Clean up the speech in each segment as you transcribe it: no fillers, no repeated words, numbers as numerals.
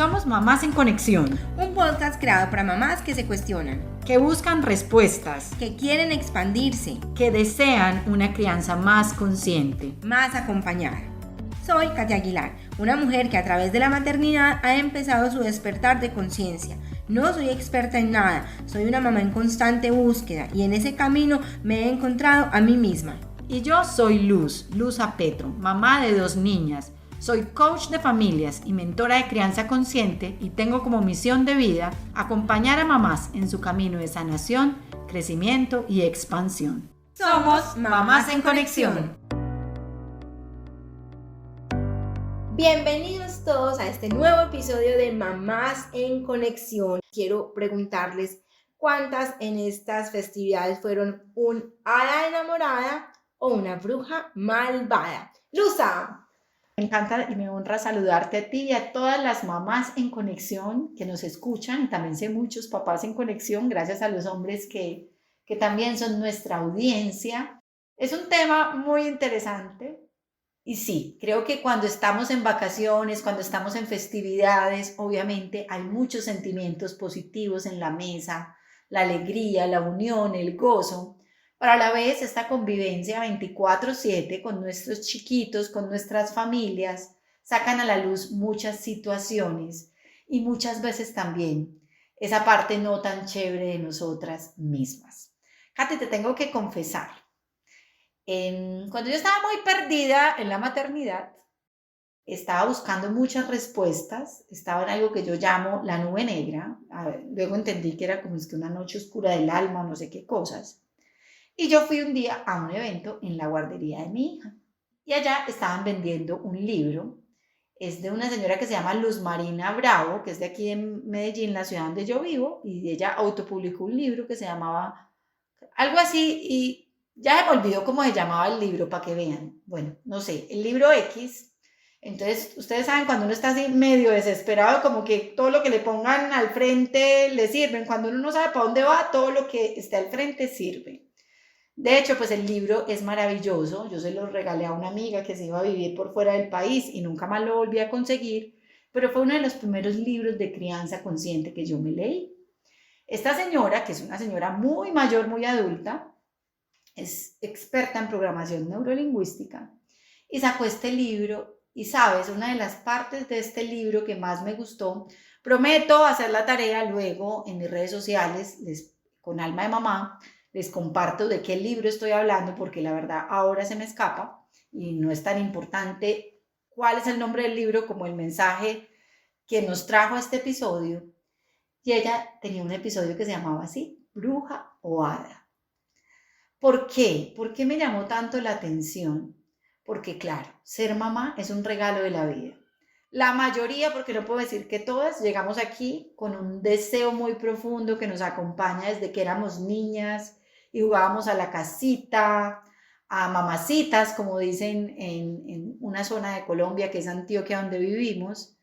Somos Mamás en Conexión, un podcast creado para mamás que se cuestionan, que buscan respuestas, que quieren expandirse, que desean una crianza más consciente, más acompañada. Soy Katia Aguilar, una mujer que a través de la maternidad ha empezado su despertar de conciencia. No soy experta en nada, soy una mamá en constante búsqueda y en ese camino me he encontrado a mí misma. Y yo soy Luz Apetro, mamá de 2 niñas. Soy coach de familias y mentora de crianza consciente y tengo como misión de vida acompañar a mamás en su camino de sanación, crecimiento y expansión. Somos Mamás en Conexión. Bienvenidos todos a este nuevo episodio de Mamás en Conexión. Quiero preguntarles cuántas en estas festividades fueron un hada enamorada o una bruja malvada. Luza. Me encanta y me honra saludarte a ti y a todas las mamás en conexión que nos escuchan. También sé muchos papás en conexión, gracias a los hombres que también son nuestra audiencia. Es un tema muy interesante y sí, creo que cuando estamos en vacaciones, cuando estamos en festividades, obviamente hay muchos sentimientos positivos en la mesa, la alegría, la unión, el gozo. Pero a la vez esta convivencia 24/7 con nuestros chiquitos, con nuestras familias, sacan a la luz muchas situaciones y muchas veces también esa parte no tan chévere de nosotras mismas. Katy, te tengo que confesar, cuando yo estaba muy perdida en la maternidad, estaba buscando muchas respuestas, estaba en algo que yo llamo la nube negra. Luego entendí que era como es que una noche oscura del alma, no sé qué cosas. Y yo fui un día a un evento en la guardería de mi hija y allá estaban vendiendo un libro. Es de una señora que se llama Luz Marina Bravo, que es de aquí en Medellín, la ciudad donde yo vivo, y ella autopublicó un libro que se llamaba algo así y ya se me olvidó cómo se llamaba el libro para que vean. Bueno, no sé, el libro X. Entonces, ustedes saben cuando uno está así medio desesperado, como que todo lo que le pongan al frente le sirven. Cuando uno no sabe para dónde va, todo lo que esté al frente sirve. De hecho, pues el libro es maravilloso. Yo se lo regalé a una amiga que se iba a vivir por fuera del país y nunca más lo volví a conseguir, pero fue uno de los primeros libros de crianza consciente que yo me leí. Esta señora, que es una señora muy mayor, muy adulta, es experta en programación neurolingüística y sacó este libro y, sabes, una de las partes de este libro que más me gustó, prometo hacer la tarea luego en mis redes sociales, con alma de mamá, les comparto de qué libro estoy hablando porque la verdad ahora se me escapa y no es tan importante cuál es el nombre del libro como el mensaje que nos trajo a este episodio. Y ella tenía un episodio que se llamaba así, Bruja o Hada. ¿Por qué? ¿Por qué me llamó tanto la atención? Porque claro, ser mamá es un regalo de la vida. La mayoría, porque no puedo decir que todas, llegamos aquí con un deseo muy profundo que nos acompaña desde que éramos niñas y jugábamos a la casita, a mamacitas, como dicen en una zona de Colombia que es Antioquia donde vivimos.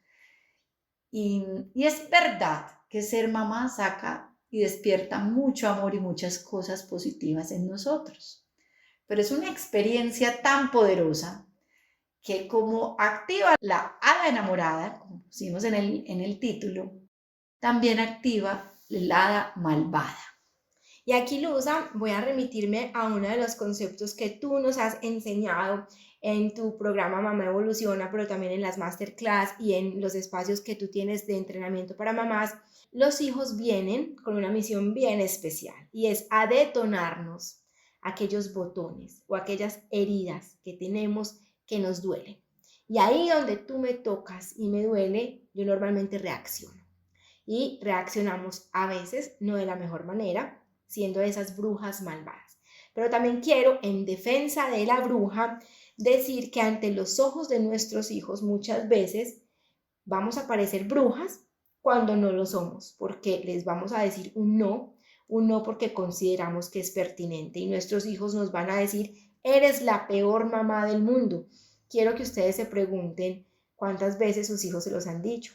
Y es verdad que ser mamá saca y despierta mucho amor y muchas cosas positivas en nosotros. Pero es una experiencia tan poderosa que como activa la hada enamorada, como pusimos en el título, también activa la hada malvada. Y aquí, Luza, voy a remitirme a uno de los conceptos que tú nos has enseñado en tu programa Mamá Evoluciona, pero también en las masterclass y en los espacios que tú tienes de entrenamiento para mamás. Los hijos vienen con una misión bien especial y es a detonarnos aquellos botones o aquellas heridas que tenemos que nos duelen. Y ahí donde tú me tocas y me duele, yo normalmente reacciono. Y reaccionamos a veces no de la mejor manera, siendo esas brujas malvadas. Pero también quiero, en defensa de la bruja, decir que ante los ojos de nuestros hijos muchas veces vamos a parecer brujas cuando no lo somos, porque les vamos a decir un no porque consideramos que es pertinente y nuestros hijos nos van a decir, eres la peor mamá del mundo. Quiero que ustedes se pregunten cuántas veces sus hijos se los han dicho.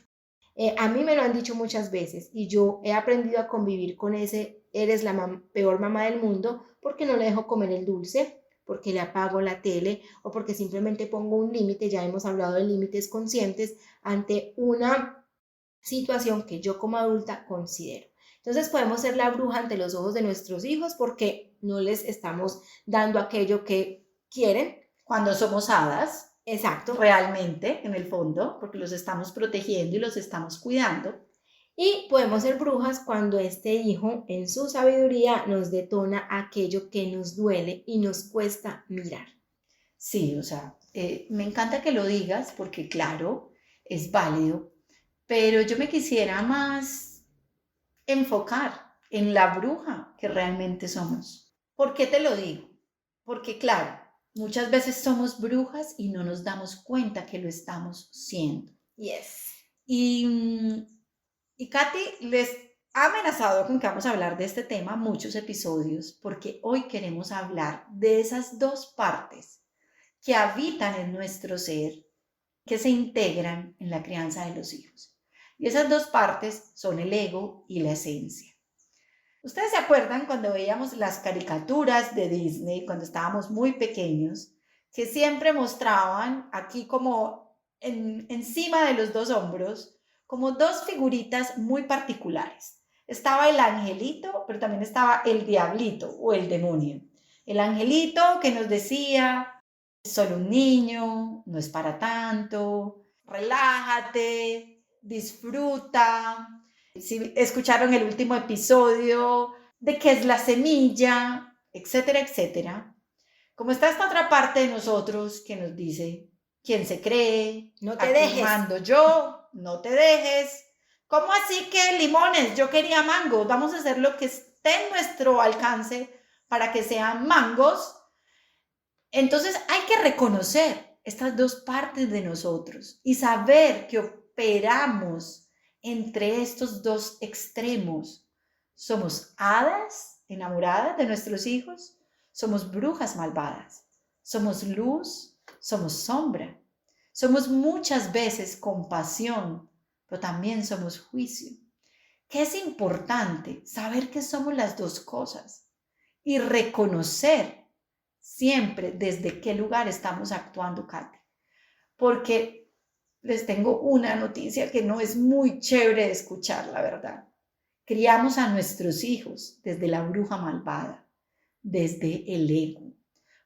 A mí me lo han dicho muchas veces y yo he aprendido a convivir con ese eres la peor mamá del mundo porque no le dejo comer el dulce, porque le apago la tele o porque simplemente pongo un límite. Ya hemos hablado de límites conscientes ante una situación que yo como adulta considero. Entonces podemos ser la bruja ante los ojos de nuestros hijos porque no les estamos dando aquello que quieren. Cuando somos hadas, Exacto. realmente, en el fondo, porque los estamos protegiendo y los estamos cuidando. Y podemos ser brujas cuando este hijo, en su sabiduría, nos detona aquello que nos duele y nos cuesta mirar. Sí, o sea, me encanta que lo digas porque, claro, es válido, pero yo me quisiera más enfocar en la bruja que realmente somos. ¿Por qué te lo digo? Porque, claro, muchas veces somos brujas y no nos damos cuenta que lo estamos siendo. Yes. Y Katy les ha amenazado con que vamos a hablar de este tema muchos episodios, porque hoy queremos hablar de esas dos partes que habitan en nuestro ser, que se integran en la crianza de los hijos. Y esas dos partes son el ego y la esencia. ¿Ustedes se acuerdan cuando veíamos las caricaturas de Disney, cuando estábamos muy pequeños, que siempre mostraban aquí como encima de los dos hombros, como dos figuritas muy particulares? Estaba el angelito, pero también estaba el diablito o el demonio. El angelito que nos decía, es solo un niño, no es para tanto, relájate, disfruta. Si escucharon el último episodio de qué es la semilla, etcétera, etcétera. Como está esta otra parte de nosotros que nos dice, ¿quién se cree? No te Aquí dejes. mando yo, no te dejes. ¿Cómo así que limones? Yo quería mangos. Vamos a hacer lo que esté en nuestro alcance para que sean mangos. Entonces hay que reconocer estas dos partes de nosotros y saber que operamos entre estos dos extremos. Somos hadas enamoradas de nuestros hijos, somos brujas malvadas, somos luz, somos sombra, somos muchas veces compasión, pero también somos juicio. Que es importante saber que somos las dos cosas y reconocer siempre desde qué lugar estamos actuando, Katy. Porque les tengo una noticia que no es muy chévere de escuchar, la verdad. Criamos a nuestros hijos desde la bruja malvada, desde el ego.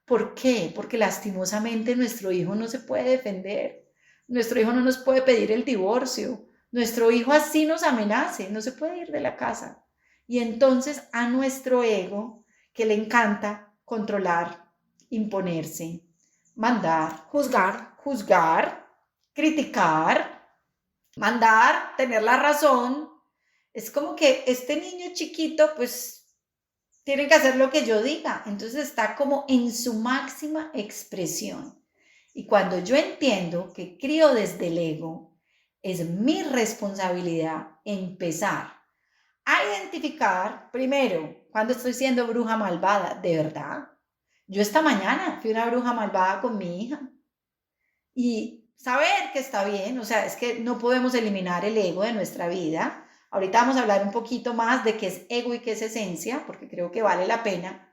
¿Por qué? Porque lastimosamente nuestro hijo no se puede defender. Nuestro hijo no nos puede pedir el divorcio. Nuestro hijo así nos amenace, no se puede ir de la casa. Y entonces a nuestro ego, que le encanta controlar, imponerse, mandar, juzgar, criticar, mandar, tener la razón. Es como que este niño chiquito, pues, tiene que hacer lo que yo diga. Entonces está como en su máxima expresión. Y cuando yo entiendo que crío desde el ego, es mi responsabilidad empezar a identificar, primero, cuando estoy siendo bruja malvada, de verdad. Yo esta mañana fui una bruja malvada con mi hija. Y saber que está bien, o sea, es que no podemos eliminar el ego de nuestra vida. Ahorita vamos a hablar un poquito más de qué es ego y qué es esencia, porque creo que vale la pena.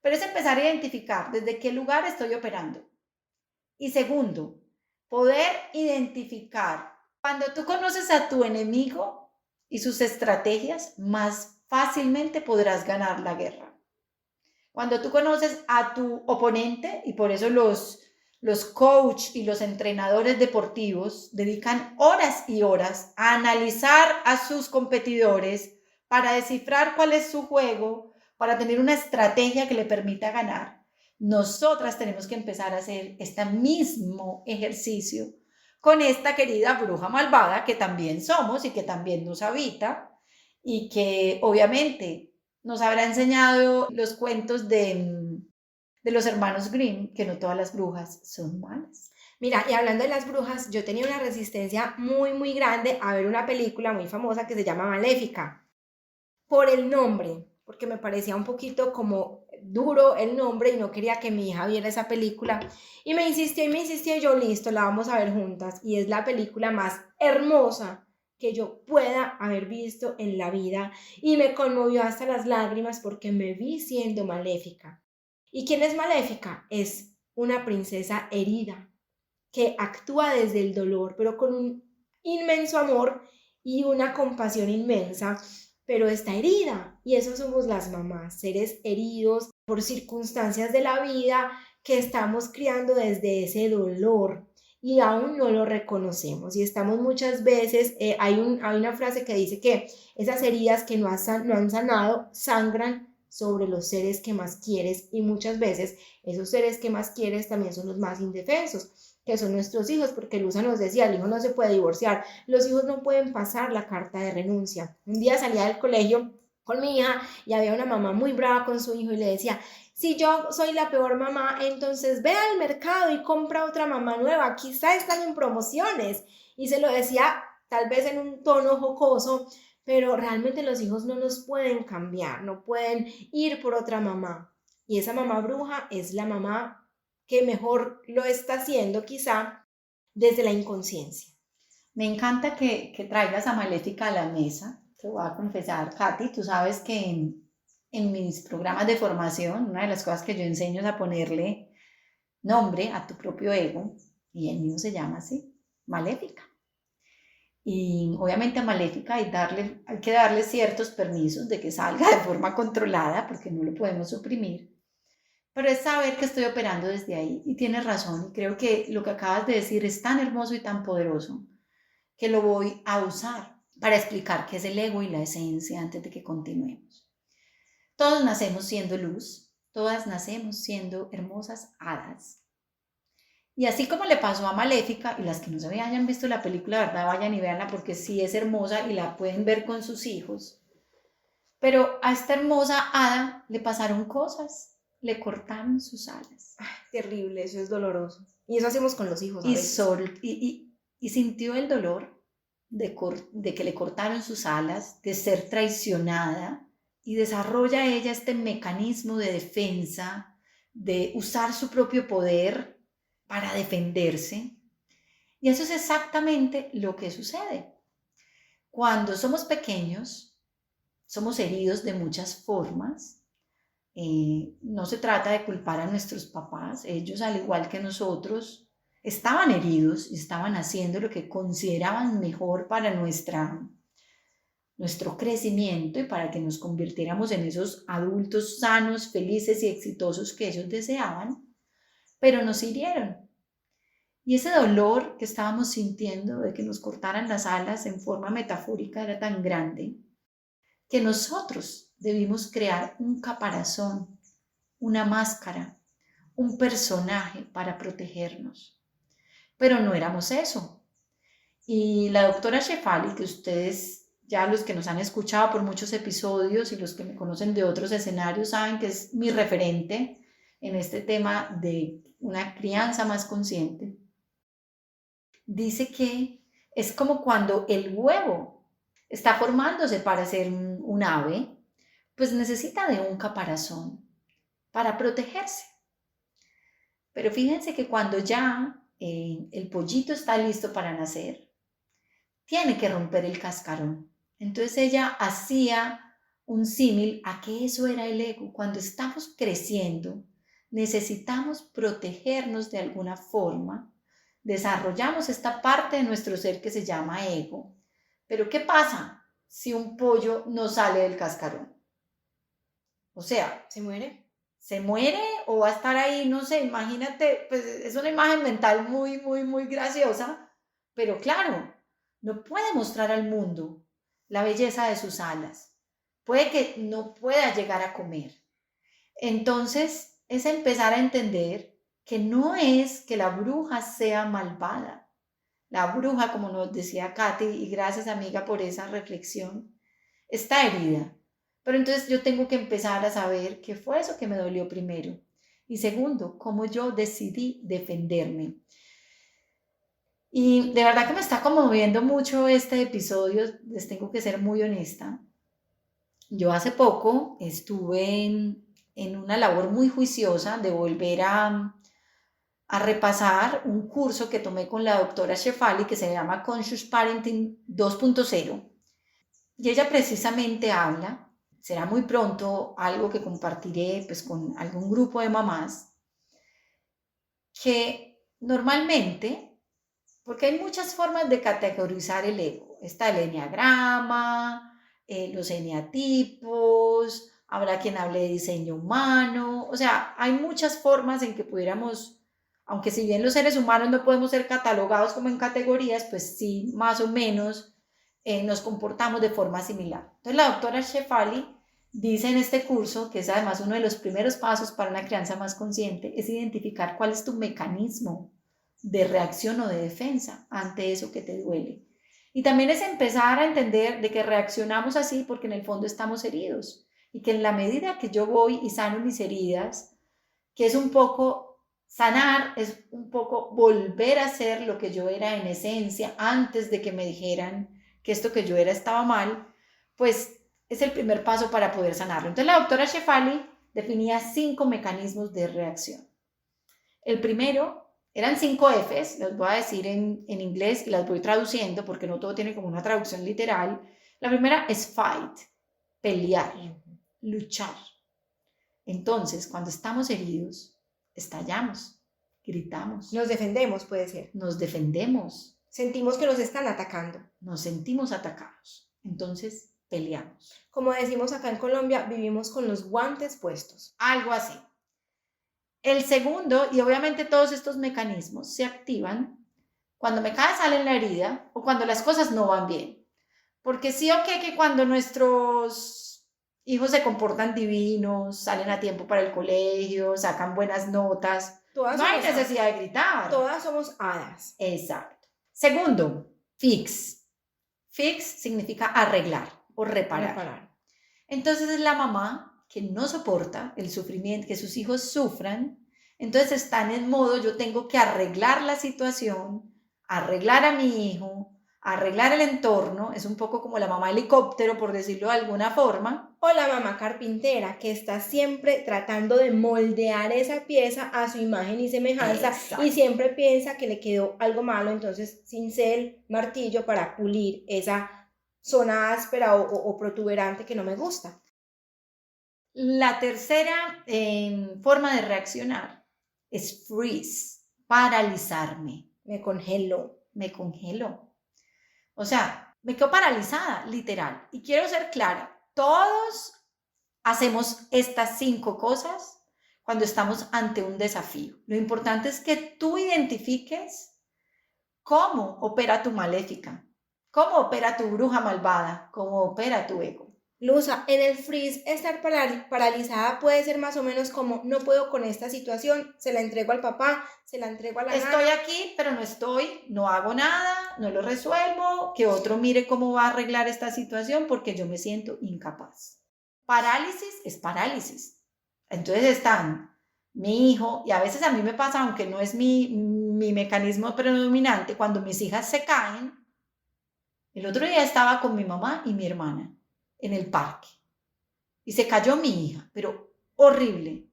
Pero es empezar a identificar desde qué lugar estoy operando. Y segundo, poder identificar. Cuando tú conoces a tu enemigo y sus estrategias, más fácilmente podrás ganar la guerra. Cuando tú conoces a tu oponente, y por eso los coach y los entrenadores deportivos dedican horas y horas a analizar a sus competidores para descifrar cuál es su juego, para tener una estrategia que le permita ganar. Nosotras tenemos que empezar a hacer este mismo ejercicio con esta querida bruja malvada que también somos y que también nos habita y que obviamente nos habrá enseñado los cuentos de los hermanos Grimm, que no todas las brujas son malas. Mira, y hablando de las brujas, yo tenía una resistencia muy, muy grande a ver una película muy famosa que se llama Maléfica. Por el nombre, porque me parecía un poquito como duro el nombre y no quería que mi hija viera esa película. Y me insistió y yo, listo, la vamos a ver juntas. Y es la película más hermosa que yo pueda haber visto en la vida. Y me conmovió hasta las lágrimas porque me vi siendo maléfica. ¿Y quién es maléfica? Es una princesa herida que actúa desde el dolor, pero con un inmenso amor y una compasión inmensa, pero está herida. Y eso somos las mamás, seres heridos por circunstancias de la vida que estamos criando desde ese dolor y aún no lo reconocemos. Y estamos muchas veces, hay una frase que dice que esas heridas que no han sanado sangran sobre los seres que más quieres, y muchas veces esos seres que más quieres también son los más indefensos, que son nuestros hijos, porque Luza nos decía, el hijo no se puede divorciar, los hijos no pueden pasar la carta de renuncia. Un día salía del colegio con mi hija y había una mamá muy brava con su hijo y le decía, si yo soy la peor mamá, entonces ve al mercado y compra otra mamá nueva, quizá están en promociones. Y se lo decía tal vez en un tono jocoso, pero realmente los hijos no nos pueden cambiar, no pueden ir por otra mamá. Y esa mamá bruja es la mamá que mejor lo está haciendo quizá desde la inconsciencia. Me encanta que traigas a Maléfica a la mesa. Te voy a confesar, Katy, tú sabes que en mis programas de formación, una de las cosas que yo enseño es a ponerle nombre a tu propio ego, y el mío se llama así, Maléfica. Y obviamente a Maléfica hay que darle ciertos permisos de que salga de forma controlada, porque no lo podemos suprimir. Pero es saber que estoy operando desde ahí, y tienes razón, y creo que lo que acabas de decir es tan hermoso y tan poderoso que lo voy a usar para explicar qué es el ego y la esencia antes de que continuemos. Todos nacemos siendo luz, todas nacemos siendo hermosas hadas. Y así como le pasó a Maléfica, y las que no se hayan visto la película, verdad, vayan y véanla porque sí es hermosa y la pueden ver con sus hijos. Pero a esta hermosa hada le pasaron cosas, le cortaron sus alas. Ay, terrible, eso es doloroso. Y eso hacemos con los hijos a veces. Y sintió el dolor de que le cortaron sus alas, de ser traicionada, y desarrolla ella este mecanismo de defensa, de usar su propio poder para defenderse. Y eso es exactamente lo que sucede. Cuando somos pequeños, somos heridos de muchas formas. No se trata de culpar a nuestros papás, ellos al igual que nosotros estaban heridos y estaban haciendo lo que consideraban mejor para nuestro crecimiento y para que nos convirtiéramos en esos adultos sanos, felices y exitosos que ellos deseaban, pero nos hirieron. Y ese dolor que estábamos sintiendo de que nos cortaran las alas en forma metafórica era tan grande que nosotros debimos crear un caparazón, una máscara, un personaje para protegernos. Pero no éramos eso. Y la doctora Shefali, que ustedes, ya los que nos han escuchado por muchos episodios y los que me conocen de otros escenarios, saben que es mi referente en este tema de una crianza más consciente, dice que es como cuando el huevo está formándose para ser un ave, pues necesita de un caparazón para protegerse. Pero fíjense que cuando ya el pollito está listo para nacer, tiene que romper el cascarón. Entonces ella hacía un símil a que eso era el ego. Cuando estamos creciendo, necesitamos protegernos de alguna forma. Desarrollamos esta parte de nuestro ser que se llama ego. Pero ¿qué pasa si un pollo no sale del cascarón? O sea, ¿Se muere? ¿se muere o va a estar ahí? No sé, imagínate, pues es una imagen mental muy, muy, muy graciosa, pero claro, no puede mostrar al mundo la belleza de sus alas. Puede que no pueda llegar a comer. Entonces, es empezar a entender que no es que la bruja sea malvada. La bruja, como nos decía Katy, y gracias amiga por esa reflexión, está herida. Pero entonces yo tengo que empezar a saber qué fue eso que me dolió primero. Y segundo, cómo yo decidí defenderme. Y de verdad que me está conmoviendo mucho este episodio, les tengo que ser muy honesta. Yo hace poco estuve en una labor muy juiciosa de volver a repasar un curso que tomé con la doctora Shefali que se llama Conscious Parenting 2.0. Y ella precisamente habla, será muy pronto algo que compartiré pues, con algún grupo de mamás, que normalmente Porque hay muchas formas de categorizar el ego. Está el eneagrama, los eneatipos, habrá quien hable de diseño humano. O sea, hay muchas formas en que pudiéramos, aunque si bien los seres humanos no podemos ser catalogados como en categorías, pues sí, más o menos nos comportamos de forma similar. Entonces la doctora Shefali dice en este curso, que es además uno de los primeros pasos para una crianza más consciente, es identificar cuál es tu mecanismo de reacción o de defensa ante eso que te duele. Y también es empezar a entender de que reaccionamos así porque en el fondo estamos heridos y que en la medida que yo voy y sano mis heridas, que es un poco sanar, es un poco volver a ser lo que yo era en esencia antes de que me dijeran que esto que yo era estaba mal, pues es el primer paso para poder sanarlo. Entonces la doctora Shefali definía 5 mecanismos de reacción. El primero eran 5 Fs, las voy a decir en inglés y las voy traduciendo porque no todo tiene como una traducción literal. La primera es fight, pelear, luchar. Entonces, cuando estamos heridos, estallamos, gritamos. Nos defendemos, puede ser. Nos defendemos. Sentimos que nos están atacando. Nos sentimos atacados. Entonces, peleamos. Como decimos acá en Colombia, vivimos con los guantes puestos. Algo así. El segundo, y obviamente todos estos mecanismos se activan cuando me cae sal en la herida o cuando las cosas no van bien. Porque sí o que cuando nuestros hijos se comportan divinos, salen a tiempo para el colegio, sacan buenas notas, no hay necesidad de gritar. Todas somos hadas. Exacto. Segundo, fix. Fix significa arreglar o reparar. Entonces es la mamá que no soporta el sufrimiento, que sus hijos sufran, entonces están en modo, yo tengo que arreglar la situación, arreglar a mi hijo, arreglar el entorno, es un poco como la mamá helicóptero, por decirlo de alguna forma. O la mamá carpintera, que está siempre tratando de moldear esa pieza a su imagen y semejanza. Exacto. Y siempre piensa que le quedó algo malo, entonces cincel, el martillo para pulir esa zona áspera o protuberante que no me gusta. La tercera forma de reaccionar es freeze, paralizarme. Me congelo. O sea, me quedo paralizada, literal. Y quiero ser clara, todos hacemos estas 5 cosas cuando estamos ante un desafío. Lo importante es que tú identifiques cómo opera tu maléfica, cómo opera tu bruja malvada, cómo opera tu ego. Luza, en el freeze estar paralizada puede ser más o menos como no puedo con esta situación, se la entrego al papá, se la entrego a la Estoy aquí, pero no estoy, no hago nada, no lo resuelvo, que otro mire cómo va a arreglar esta situación porque yo me siento incapaz. Parálisis es parálisis. Entonces están mi hijo, y a veces a mí me pasa, aunque no es mi mecanismo predominante, cuando mis hijas se caen. El otro día estaba con mi mamá y mi hermana en el parque y se cayó mi hija, pero horrible,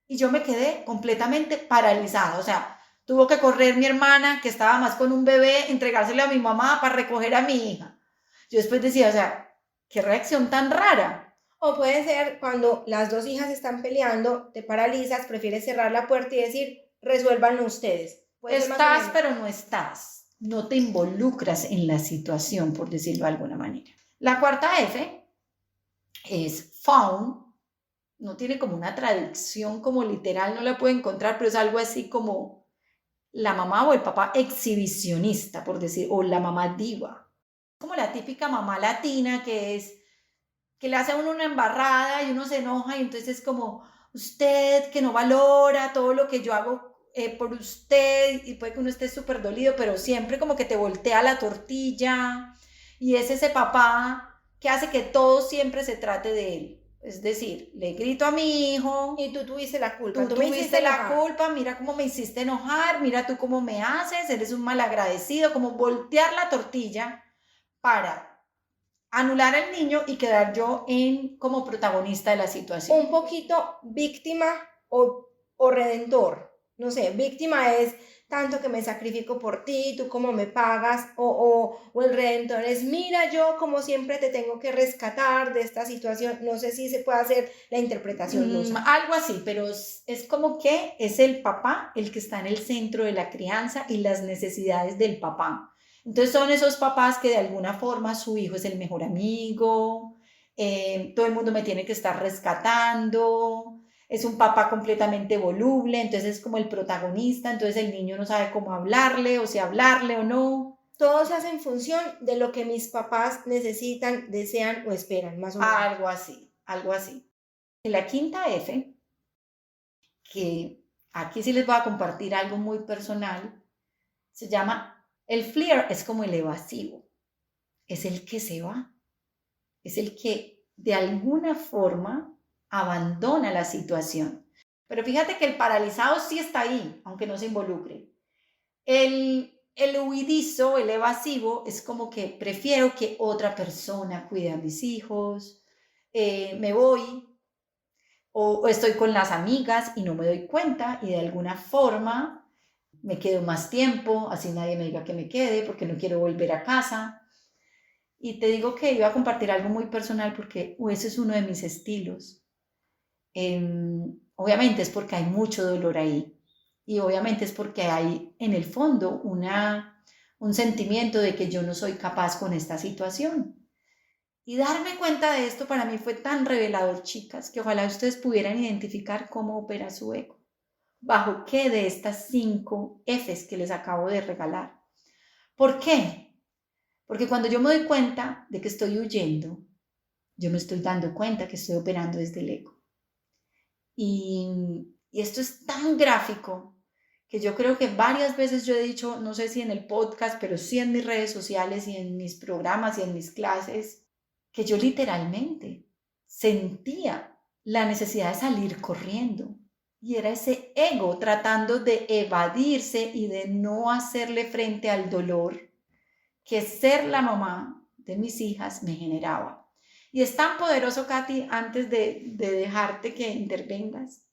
y yo me quedé completamente paralizada. O sea, tuvo que correr mi hermana, que estaba más con un bebé, entregárselo a mi mamá para recoger a mi hija. Yo después decía, o sea, qué reacción tan rara. O puede ser cuando las 2 hijas están peleando, te paralizas, prefieres cerrar la puerta y decir, resuélvanlo ustedes. Estás, pero no estás. No te involucras en la situación, por decirlo de alguna manera. La cuarta F es fawn, no tiene como una traducción como literal, no la puedo encontrar, pero es algo así como la mamá o el papá exhibicionista, por decir, o la mamá diva. Como la típica mamá latina que le hace a uno una embarrada y uno se enoja y entonces es como, usted que no valora todo lo que yo hago por usted, y puede que uno esté súper dolido, pero siempre como que te voltea la tortilla, y es ese papá que hace que todo siempre se trate de él. Es decir, le grito a mi hijo. Y tú tuviste la culpa. Tú tuviste la culpa, mira cómo me hiciste enojar, mira tú cómo me haces, eres un malagradecido, como voltear la tortilla para anular al niño y quedar yo como protagonista de la situación. Un poquito víctima o redentor. No sé, víctima es tanto que me sacrifico por ti, tú cómo me pagas, o el redentor es, mira, yo como siempre te tengo que rescatar de esta situación. No sé si se puede hacer la interpretación, Luza. Algo así, pero es como que es el papá el que está en el centro de la crianza y las necesidades del papá. Entonces son esos papás que de alguna forma su hijo es el mejor amigo, todo el mundo me tiene que estar rescatando, es un papá completamente voluble, entonces es como el protagonista, entonces el niño no sabe cómo hablarle o si hablarle o no. Todo se hace en función de lo que mis papás necesitan, desean o esperan, más o menos. Algo así, algo así. Y la quinta F, que aquí sí les voy a compartir algo muy personal, se llama, el flirt es como el evasivo, es el que se va, es el que de alguna forma abandona la situación. Pero fíjate que el paralizado sí está ahí, aunque no se involucre. El huidizo, el evasivo, es como que prefiero que otra persona cuide a mis hijos, me voy, o estoy con las amigas y no me doy cuenta y de alguna forma me quedo más tiempo, así nadie me diga que me quede porque no quiero volver a casa. Y te digo que iba a compartir algo muy personal porque ese es uno de mis estilos. Obviamente es porque hay mucho dolor ahí y obviamente es porque hay en el fondo un sentimiento de que yo no soy capaz con esta situación. Y darme cuenta de esto para mí fue tan revelador, chicas, que ojalá ustedes pudieran identificar cómo opera su ego. ¿Bajo qué de estas 5 Fs que les acabo de regalar? ¿Por qué? Porque cuando yo me doy cuenta de que estoy huyendo, yo me estoy dando cuenta que estoy operando desde el ego. Y esto es tan gráfico que yo creo que varias veces yo he dicho, no sé si en el podcast, pero sí en mis redes sociales y en mis programas y en mis clases, que yo literalmente sentía la necesidad de salir corriendo. Y era ese ego tratando de evadirse y de no hacerle frente al dolor que ser la mamá de mis hijas me generaba. Y es tan poderoso, Katy, antes de dejarte que intervengas,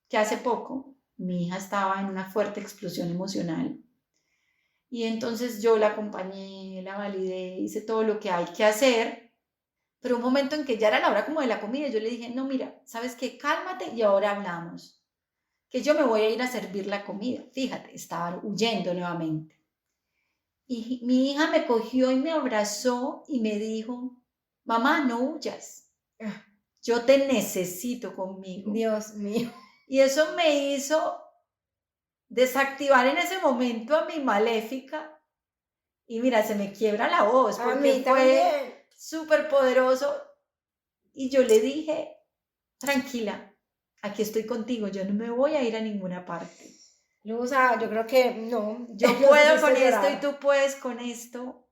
que hace poco mi hija estaba en una fuerte explosión emocional. Y entonces yo la acompañé, la validé, hice todo lo que hay que hacer. Pero un momento en que ya era la hora como de la comida, yo le dije, no, mira, ¿sabes qué? Cálmate y ahora hablamos. Que yo me voy a ir a servir la comida. Fíjate, estaba huyendo nuevamente. Y mi hija me cogió y me abrazó y me dijo, mamá, no huyas, yo te necesito conmigo. Dios mío. Y eso me hizo desactivar en ese momento a mi maléfica. Y mira, se me quiebra la voz A porque mí fue también. súper poderoso. Y yo le dije, tranquila, aquí estoy contigo, yo no me voy a ir a ninguna parte. Luza, yo creo que no. Yo puedo con esto y tú puedes con esto.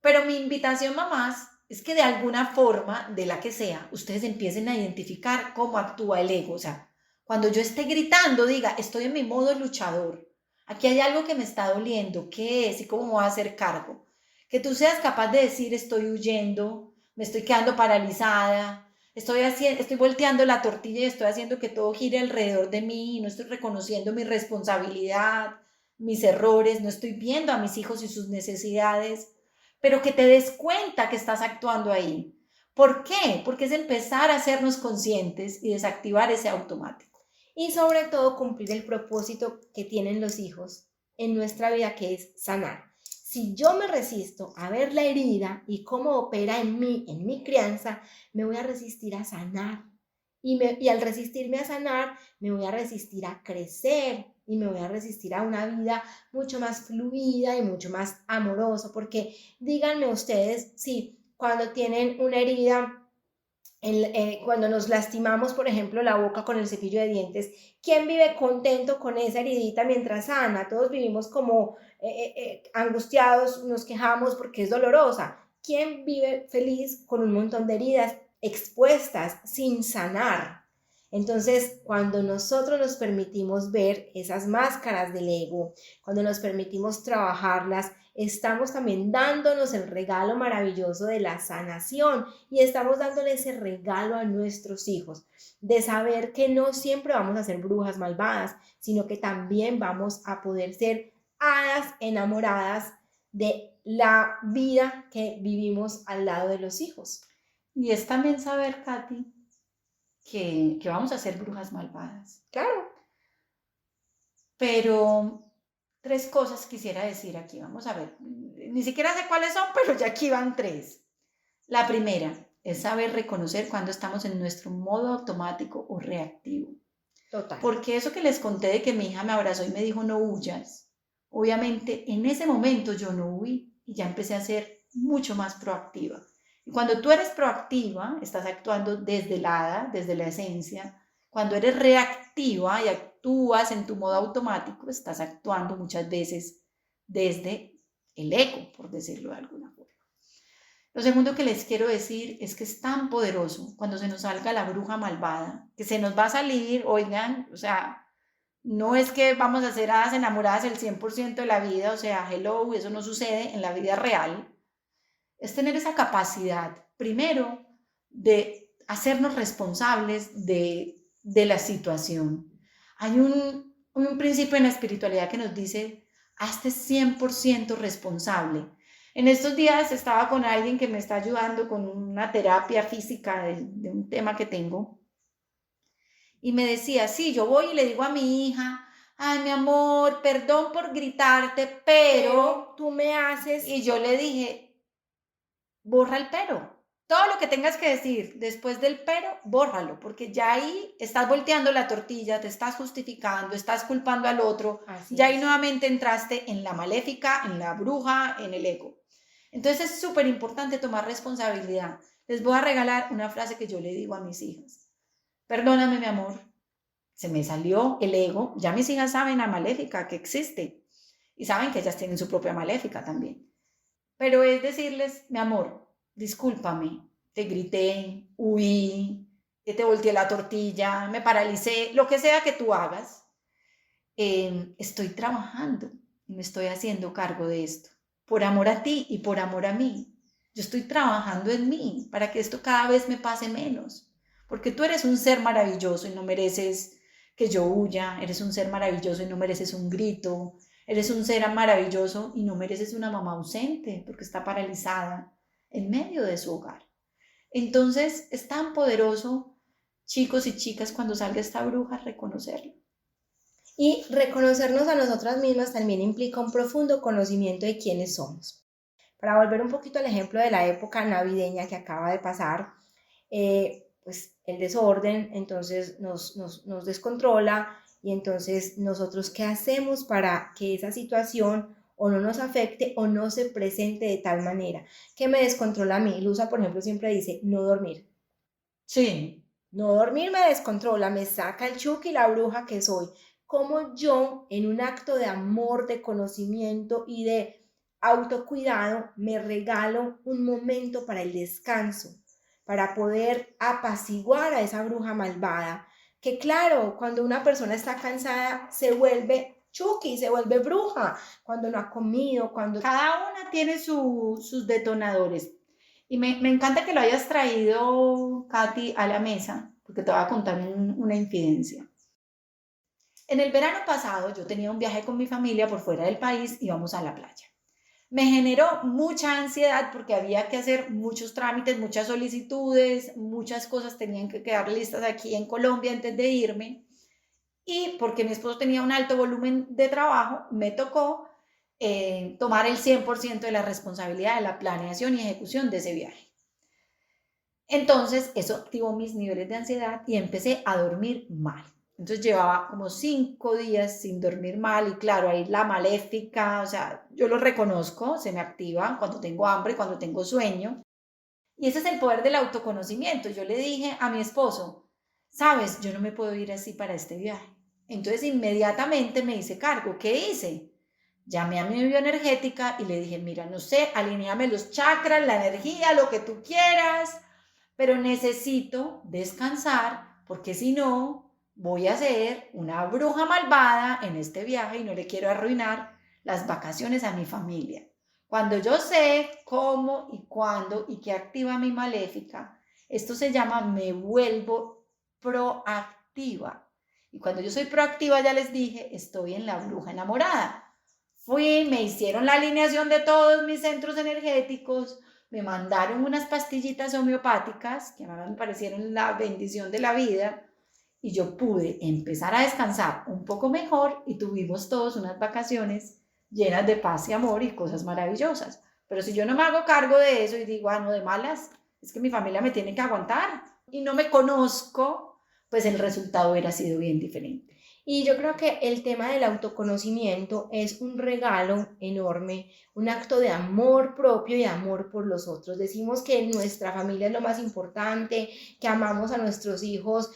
Pero mi invitación, mamás, es que de alguna forma, de la que sea, ustedes empiecen a identificar cómo actúa el ego. O sea, cuando yo esté gritando, diga, estoy en mi modo luchador. Aquí hay algo que me está doliendo. ¿Qué es? ¿Y cómo me voy a hacer cargo? Que tú seas capaz de decir, estoy huyendo, me estoy quedando paralizada, estoy volteando la tortilla y estoy haciendo que todo gire alrededor de mí, no estoy reconociendo mi responsabilidad, mis errores, no estoy viendo a mis hijos y sus necesidades, pero que te des cuenta que estás actuando ahí. ¿Por qué? Porque es empezar a hacernos conscientes y desactivar ese automático. Y sobre todo cumplir el propósito que tienen los hijos en nuestra vida, que es sanar. Si yo me resisto a ver la herida y cómo opera en mi crianza, me voy a resistir a sanar. Y al resistirme a sanar, me voy a resistir a crecer y me voy a resistir a una vida mucho más fluida y mucho más amorosa. Porque díganme ustedes si cuando tienen una herida, cuando nos lastimamos, por ejemplo, la boca con el cepillo de dientes, ¿quién vive contento con esa heridita mientras sana? Todos vivimos como angustiados, nos quejamos porque es dolorosa. ¿Quién vive feliz con un montón de heridas expuestas sin sanar? Entonces, cuando nosotros nos permitimos ver esas máscaras del ego, cuando nos permitimos trabajarlas, estamos también dándonos el regalo maravilloso de la sanación y estamos dándole ese regalo a nuestros hijos, de saber que no siempre vamos a ser brujas malvadas, sino que también vamos a poder ser hadas enamoradas de la vida que vivimos al lado de los hijos. Y es también saber, Katy, que vamos a ser brujas malvadas. Claro. Pero 3 cosas quisiera decir aquí. Vamos a ver. Ni siquiera sé cuáles son, pero ya aquí van 3. La primera es saber reconocer cuando estamos en nuestro modo automático o reactivo. Total. Porque eso que les conté de que mi hija me abrazó y me dijo no huyas, obviamente en ese momento yo no huí y ya empecé a ser mucho más proactiva. Y cuando tú eres proactiva, estás actuando desde el hada, desde la esencia. Cuando eres reactiva y actúas en tu modo automático, estás actuando muchas veces desde el ego, por decirlo de alguna forma. Lo segundo que les quiero decir es que es tan poderoso cuando se nos salga la bruja malvada, que se nos va a salir, oigan, o sea, no es que vamos a ser hadas enamoradas el 100% de la vida, o sea, hello, eso no sucede en la vida real. Es tener esa capacidad, primero, de hacernos responsables de la situación. Hay un principio en la espiritualidad que nos dice, hazte 100% responsable. En estos días estaba con alguien que me está ayudando con una terapia física de un tema que tengo y me decía, sí, yo voy y le digo a mi hija, ay, mi amor, perdón por gritarte, pero tú me haces... Y yo le dije, borra el pero. Todo lo que tengas que decir después del pero, bórralo, porque ya ahí estás volteando la tortilla, te estás justificando, estás culpando al otro, ya ahí nuevamente entraste en la maléfica, en la bruja, en el ego. Entonces es súper importante tomar responsabilidad. Les voy a regalar una frase que yo le digo a mis hijas. Perdóname, mi amor, se me salió el ego. Ya mis hijas saben la maléfica que existe y saben que ellas tienen su propia maléfica también. Pero es decirles, mi amor, discúlpame, te grité, huí, que te volteé la tortilla, me paralicé, lo que sea que tú hagas, estoy trabajando y me estoy haciendo cargo de esto, por amor a ti y por amor a mí. Yo estoy trabajando en mí para que esto cada vez me pase menos, porque tú eres un ser maravilloso y no mereces que yo huya, eres un ser maravilloso y no mereces un grito, eres un ser maravilloso y no mereces una mamá ausente porque está paralizada en medio de su hogar. Entonces es tan poderoso, chicos y chicas, cuando salga esta bruja, reconocerlo. Y reconocernos a nosotras mismas también implica un profundo conocimiento de quiénes somos. Para volver un poquito al ejemplo de la época navideña que acaba de pasar, pues el desorden entonces nos descontrola y entonces nosotros qué hacemos para que esa situación o no nos afecte o no se presente de tal manera que me descontrola a mí. Luza, por ejemplo, siempre dice no dormir. Sí. No dormir me descontrola, me saca el Chucky, la bruja que soy. Como yo, en un acto de amor, de conocimiento y de autocuidado, me regalo un momento para el descanso, para poder apaciguar a esa bruja malvada. Que claro, cuando una persona está cansada, se vuelve Chucky, se vuelve bruja, cuando no ha comido, cuando... Cada una tiene sus detonadores. Y me encanta que lo hayas traído, Katy, a la mesa, porque te voy a contar una infidencia. En el verano pasado yo tenía un viaje con mi familia por fuera del país, íbamos a la playa. Me generó mucha ansiedad porque había que hacer muchos trámites, muchas solicitudes, muchas cosas tenían que quedar listas aquí en Colombia antes de irme. Y porque mi esposo tenía un alto volumen de trabajo, me tocó tomar el 100% de la responsabilidad de la planeación y ejecución de ese viaje. Entonces, eso activó mis niveles de ansiedad y empecé a dormir mal. Entonces llevaba como 5 días sin dormir mal y claro, ahí la maléfica, o sea, yo lo reconozco, se me activa cuando tengo hambre, cuando tengo sueño. Y ese es el poder del autoconocimiento. Yo le dije a mi esposo, sabes, yo no me puedo ir así para este viaje. Entonces inmediatamente me hice cargo. ¿Qué hice? Llamé a mi bioenergética y le dije, mira, no sé, alineame los chakras, la energía, lo que tú quieras, pero necesito descansar porque si no, voy a ser una bruja malvada en este viaje y no le quiero arruinar las vacaciones a mi familia. Cuando yo sé cómo y cuándo y qué activa mi maléfica, esto se llama me vuelvo proactiva. Y cuando yo soy proactiva, ya les dije, estoy en la bruja enamorada. Me hicieron la alineación de todos mis centros energéticos, me mandaron unas pastillitas homeopáticas que me parecieron la bendición de la vida y yo pude empezar a descansar un poco mejor y tuvimos todos unas vacaciones llenas de paz y amor y cosas maravillosas. Pero si yo no me hago cargo de eso y digo, no, de malas, es que mi familia me tiene que aguantar y no me conozco, pues el resultado hubiera sido bien diferente. Y yo creo que el tema del autoconocimiento es un regalo enorme, un acto de amor propio y amor por los otros. Decimos que nuestra familia es lo más importante, que amamos a nuestros hijos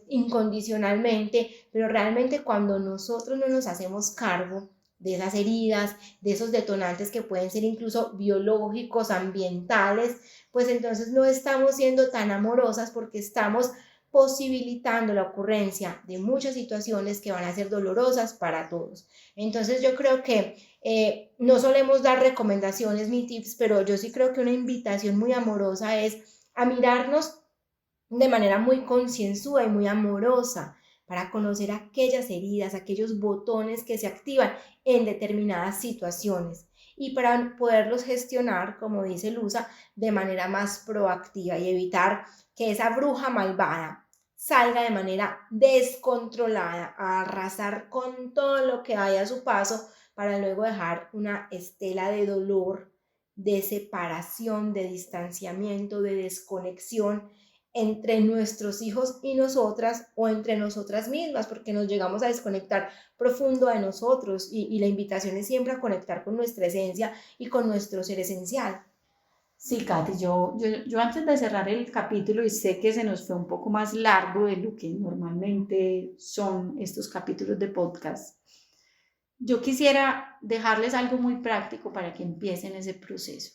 incondicionalmente, pero realmente cuando nosotros no nos hacemos cargo de esas heridas, de esos detonantes que pueden ser incluso biológicos, ambientales, pues entonces no estamos siendo tan amorosas porque estamos posibilitando la ocurrencia de muchas situaciones que van a ser dolorosas para todos. Entonces yo creo que no solemos dar recomendaciones ni tips, pero yo sí creo que una invitación muy amorosa es a mirarnos de manera muy concienzuda y muy amorosa para conocer aquellas heridas, aquellos botones que se activan en determinadas situaciones y para poderlos gestionar, como dice Luza, de manera más proactiva y evitar que esa bruja malvada salga de manera descontrolada a arrasar con todo lo que hay a su paso para luego dejar una estela de dolor, de separación, de distanciamiento, de desconexión entre nuestros hijos y nosotras o entre nosotras mismas, porque nos llegamos a desconectar profundo de nosotros y la invitación es siempre a conectar con nuestra esencia y con nuestro ser esencial. Sí, Katy, yo antes de cerrar el capítulo y sé que se nos fue un poco más largo de lo que normalmente son estos capítulos de podcast, yo quisiera dejarles algo muy práctico para que empiecen ese proceso.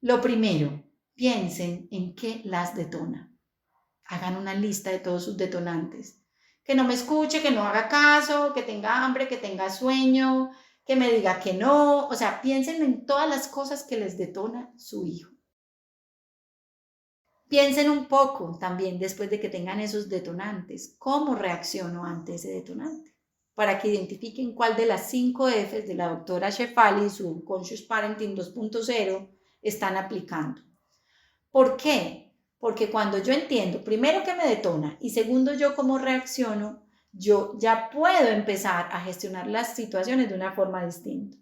Lo primero, piensen en qué las detona. Hagan una lista de todos sus detonantes. Que no me escuche, que no haga caso, que tenga hambre, que tenga sueño, que me diga que no. O sea, piensen en todas las cosas que les detona su hijo. Piensen un poco también después de que tengan esos detonantes, cómo reacciono ante ese detonante, para que identifiquen cuál de las 5 Fs de la doctora Shefali y su Conscious Parenting 2.0 están aplicando. ¿Por qué? Porque cuando yo entiendo, primero, qué me detona y segundo, yo cómo reacciono, yo ya puedo empezar a gestionar las situaciones de una forma distinta.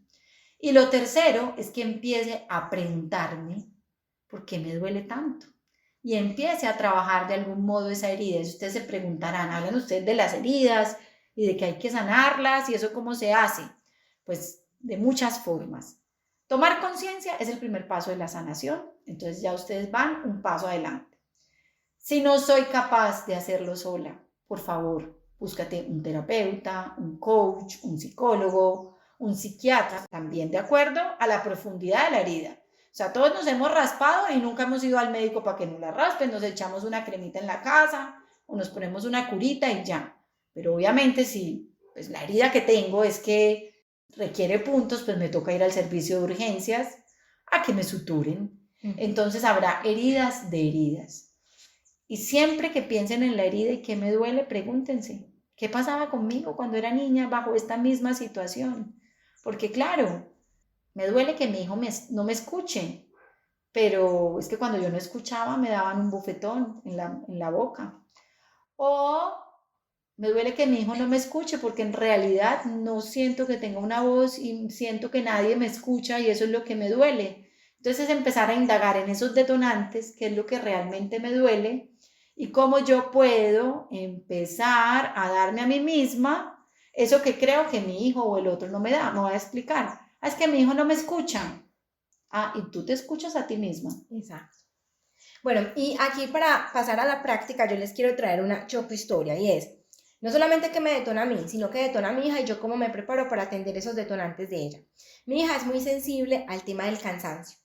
Y lo tercero es que empiece a preguntarme por qué me duele tanto y empiece a trabajar de algún modo esa herida. Y ustedes se preguntarán, hablan ustedes de las heridas y de que hay que sanarlas y eso cómo se hace. Pues de muchas formas. Tomar conciencia es el primer paso de la sanación, entonces ya ustedes van un paso adelante. Si no soy capaz de hacerlo sola, por favor, búscate un terapeuta, un coach, un psicólogo, un psiquiatra, también de acuerdo a la profundidad de la herida. O sea, todos nos hemos raspado y nunca hemos ido al médico para que nos la raspen, nos echamos una cremita en la casa o nos ponemos una curita y ya. Pero obviamente si pues, la herida que tengo es que requiere puntos, pues me toca ir al servicio de urgencias a que me suturen. Entonces habrá heridas de heridas. Y siempre que piensen en la herida y que me duele, pregúntense, ¿qué pasaba conmigo cuando era niña bajo esta misma situación? Porque claro, me duele que mi hijo no me escuche, pero es que cuando yo no escuchaba me daban un bofetón en la boca. O me duele que mi hijo no me escuche porque en realidad no siento que tenga una voz y siento que nadie me escucha y eso es lo que me duele. Entonces empezar a indagar en esos detonantes, qué es lo que realmente me duele y cómo yo puedo empezar a darme a mí misma eso que creo que mi hijo o el otro no me da. Me voy a explicar. Es que mi hijo no me escucha. Y tú te escuchas a ti misma. Exacto. Bueno, y aquí para pasar a la práctica yo les quiero traer una choco historia y es, no solamente que me detona a mí, sino que detona a mi hija y yo cómo me preparo para atender esos detonantes de ella. Mi hija es muy sensible al tema del cansancio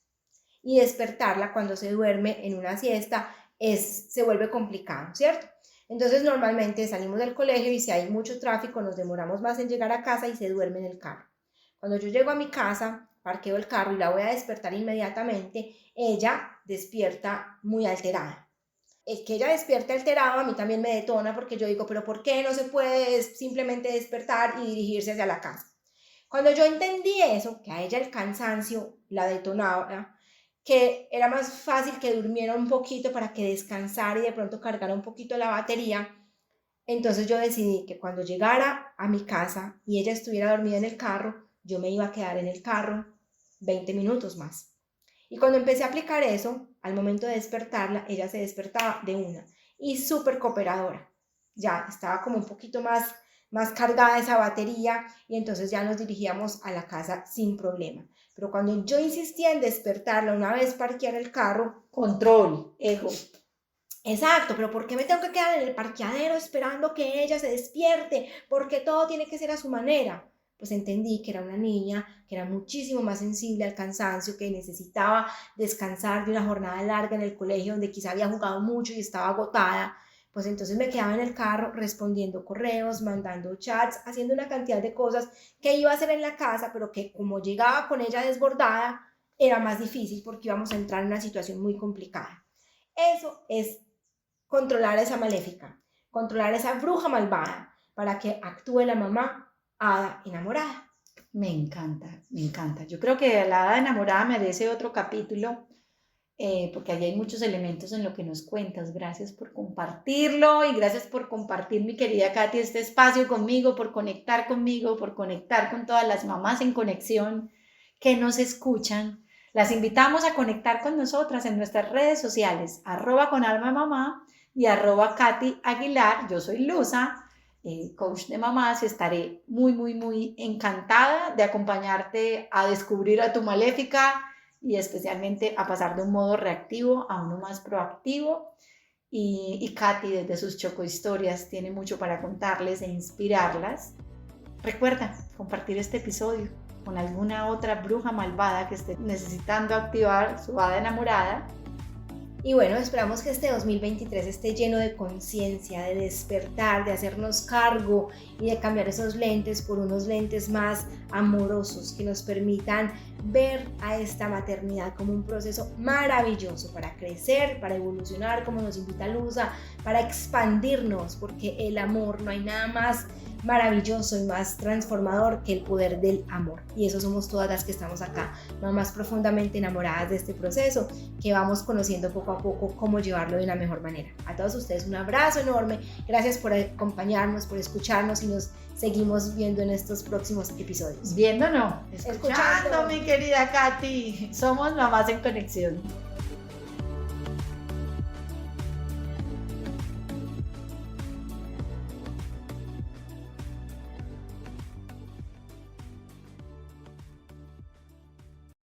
y despertarla cuando se duerme en una siesta se vuelve complicado, ¿cierto? Entonces normalmente salimos del colegio y si hay mucho tráfico nos demoramos más en llegar a casa y se duerme en el carro. Cuando yo llego a mi casa, parqueo el carro y la voy a despertar inmediatamente, ella despierta muy alterada. El que ella despierte alterada a mí también me detona porque yo digo, pero ¿por qué no se puede simplemente despertar y dirigirse hacia la casa? Cuando yo entendí eso, que a ella el cansancio la detonaba, que era más fácil que durmiera un poquito para que descansara y de pronto cargara un poquito la batería, entonces yo decidí que cuando llegara a mi casa y ella estuviera dormida en el carro, yo me iba a quedar en el carro 20 minutos más. Y cuando empecé a aplicar eso, al momento de despertarla, ella se despertaba de una y súper cooperadora. Ya estaba como un poquito más cargada esa batería y entonces ya nos dirigíamos a la casa sin problema. Pero cuando yo insistía en despertarla una vez parquear el carro, control, ego. Exacto, pero ¿por qué me tengo que quedar en el parqueadero esperando que ella se despierte? Porque todo tiene que ser a su manera. Pues entendí que era una niña que era muchísimo más sensible al cansancio, que necesitaba descansar de una jornada larga en el colegio donde quizá había jugado mucho y estaba agotada. Pues entonces me quedaba en el carro respondiendo correos, mandando chats, haciendo una cantidad de cosas que iba a hacer en la casa, pero que como llegaba con ella desbordada, era más difícil porque íbamos a entrar en una situación muy complicada. Eso es controlar a esa maléfica, controlar a esa bruja malvada para que actúe la mamá hada enamorada. Me encanta, me encanta. Yo creo que la hada enamorada merece otro capítulo porque allí hay muchos elementos en lo que nos cuentas. Gracias por compartirlo y gracias por compartir, mi querida Katy, este espacio conmigo, por conectar conmigo, por conectar con todas las mamás en conexión que nos escuchan. Las invitamos a conectar con nosotras en nuestras redes sociales, @conalmamamá y @Katy Aguilar. Yo soy Luza, coach de mamás, y estaré muy encantada de acompañarte a descubrir a tu maléfica y especialmente a pasar de un modo reactivo a uno más proactivo. Y Katy, desde sus chocohistorias, tiene mucho para contarles e inspirarlas. Recuerda compartir este episodio con alguna otra bruja malvada que esté necesitando activar su hada enamorada. Y bueno, esperamos que este 2023 esté lleno de conciencia, de despertar, de hacernos cargo y de cambiar esos lentes por unos lentes más amorosos que nos permitan ver a esta maternidad como un proceso maravilloso para crecer, para evolucionar, como nos invita Luza, para expandirnos, porque el amor, no hay nada más maravilloso y más transformador que el poder del amor. Y eso somos todas las que estamos acá, mamás profundamente enamoradas de este proceso, que vamos conociendo poco a poco cómo llevarlo de una mejor manera. A todos ustedes un abrazo enorme, gracias por acompañarnos, por escucharnos y nos seguimos viendo en estos próximos episodios. Viendo no, escuchando, mi querida Katy. Somos Mamás en Conexión.